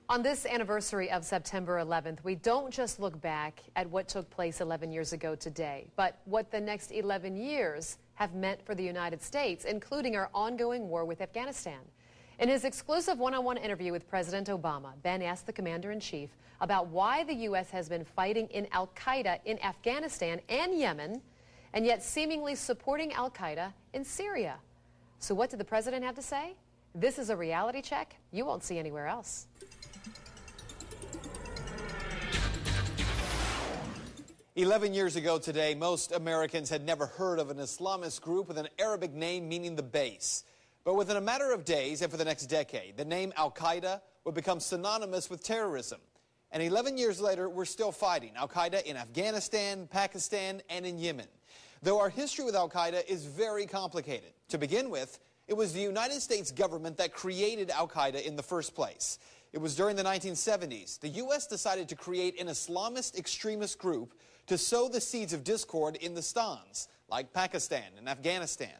On this anniversary of September 11th, we don't just look back at what took place 11 years ago today, but what the next 11 years have meant for the United States, including our ongoing war with Afghanistan. In his exclusive one-on-one interview with President Obama, Ben asked the commander-in-chief about why the U.S. has been fighting in Al-Qaïda in Afghanistan and Yemen, and yet seemingly supporting Al-Qaïda in Syria. So what did the president have to say? This is a reality check you won't see anywhere else. 11 years ago today, most Americans had never heard of an Islamist group with an Arabic name meaning the base. But within a matter of days and for the next decade, the name Al-Qaïda would become synonymous with terrorism. And 11 years later, we're still fighting Al-Qaïda in Afghanistan, Pakistan, and in Yemen. Though our history with Al-Qaïda is very complicated. To begin with, it was the United States government that created Al-Qaïda in the first place. It was during the 1970s. The U.S. decided to create an Islamist extremist group to sow the seeds of discord in the Stans, like Pakistan and Afghanistan.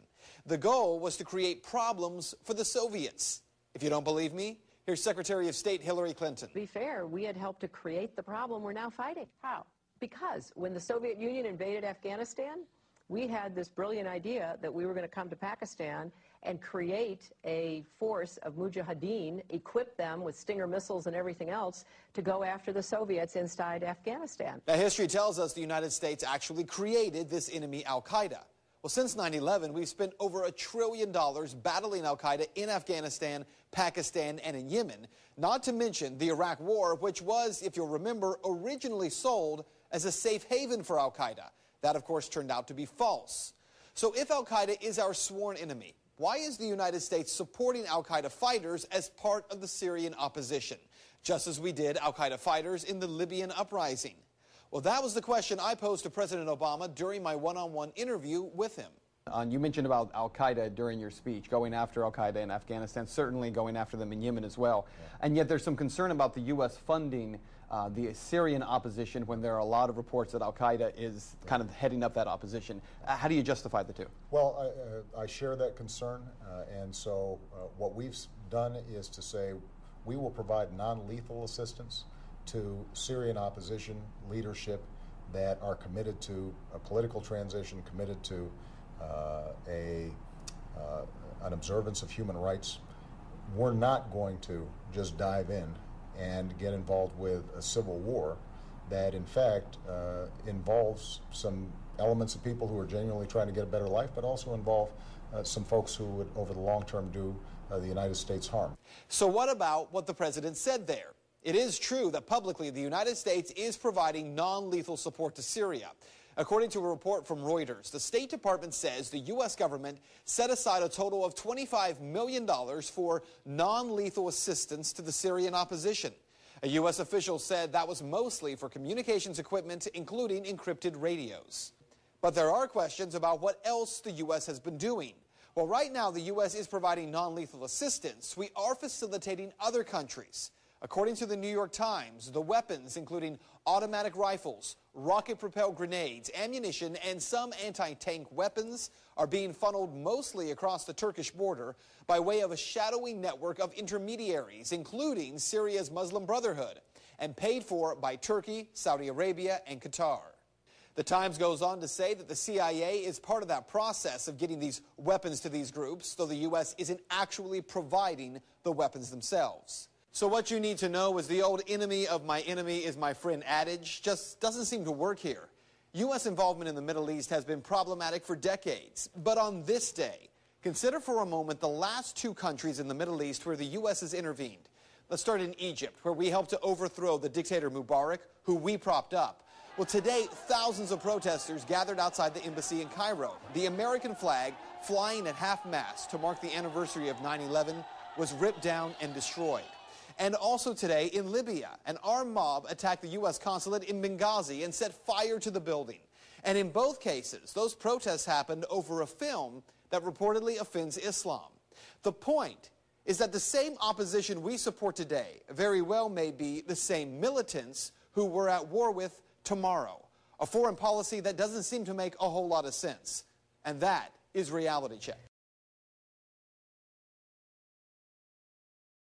The goal was to create problems for the Soviets. If you don't believe me, here's Secretary of State Hillary Clinton. To be fair, we had helped to create the problem we're now fighting. How? Because when the Soviet Union invaded Afghanistan, we had this brilliant idea that we were going to come to Pakistan and create a force of mujahideen, equip them with Stinger missiles and everything else to go after the Soviets inside Afghanistan. Now, history tells us the United States actually created this enemy Al-Qaïda. Well, since 9/11, we've spent over $1 trillion battling Al-Qaïda in Afghanistan, Pakistan, and in Yemen, not to mention the Iraq War, which was, if you'll remember, originally sold as a safe haven for Al-Qaïda. That, of course, turned out to be false. So if Al-Qaïda is our sworn enemy, why is the United States supporting Al-Qaïda fighters as part of the Syrian opposition, just as we did Al-Qaïda fighters in the Libyan uprising? Well, that was the question I posed to President Obama during my one-on-one interview with him. You mentioned about Al-Qaïda during your speech, going after Al-Qaïda in Afghanistan, certainly going after them in Yemen as well. Yeah. And yet there's some concern about the U.S. funding the Syrian opposition when there are a lot of reports that Al-Qaïda is kind of heading up that opposition. How do you justify the two? Well, I share that concern, and so what we've done is to say we will provide non-lethal assistance to Syrian opposition leadership that are committed to a political transition, committed to an observance of human rights. We're not going to just dive in and get involved with a civil war that, in fact, involves some elements of people who are genuinely trying to get a better life, but also involve some folks who would, over the long term, do the United States harm. So what about what the president said there? It is true that publicly the United States is providing non-lethal support to Syria. According to a report from Reuters, the State Department says the U.S. government set aside a total of $25 million for non-lethal assistance to the Syrian opposition. A U.S. official said that was mostly for communications equipment, including encrypted radios. But there are questions about what else the U.S. has been doing. Well, right now the U.S. is providing non-lethal assistance. We are facilitating other countries. According to the New York Times, the weapons, including automatic rifles, rocket-propelled grenades, ammunition, and some anti-tank weapons, are being funneled mostly across the Turkish border by way of a shadowy network of intermediaries, including Syria's Muslim Brotherhood, and paid for by Turkey, Saudi Arabia, and Qatar. The Times goes on to say that the CIA is part of that process of getting these weapons to these groups, though the U.S. isn't actually providing the weapons themselves. So what you need to know is the old enemy of my enemy is my friend adage just doesn't seem to work here. U.S. involvement in the Middle East has been problematic for decades. But on this day, consider for a moment the last two countries in the Middle East where the U.S. has intervened. Let's start in Egypt, where we helped to overthrow the dictator Mubarak, who we propped up. Well, today, thousands of protesters gathered outside the embassy in Cairo. The American flag, flying at half-mast to mark the anniversary of 9/11, was ripped down and destroyed. And also today in Libya, an armed mob attacked the U.S. consulate in Benghazi and set fire to the building. And in both cases, those protests happened over a film that reportedly offends Islam. The point is that the same opposition we support today very well may be the same militants who we're at war with tomorrow. A foreign policy that doesn't seem to make a whole lot of sense. And that is Reality Check.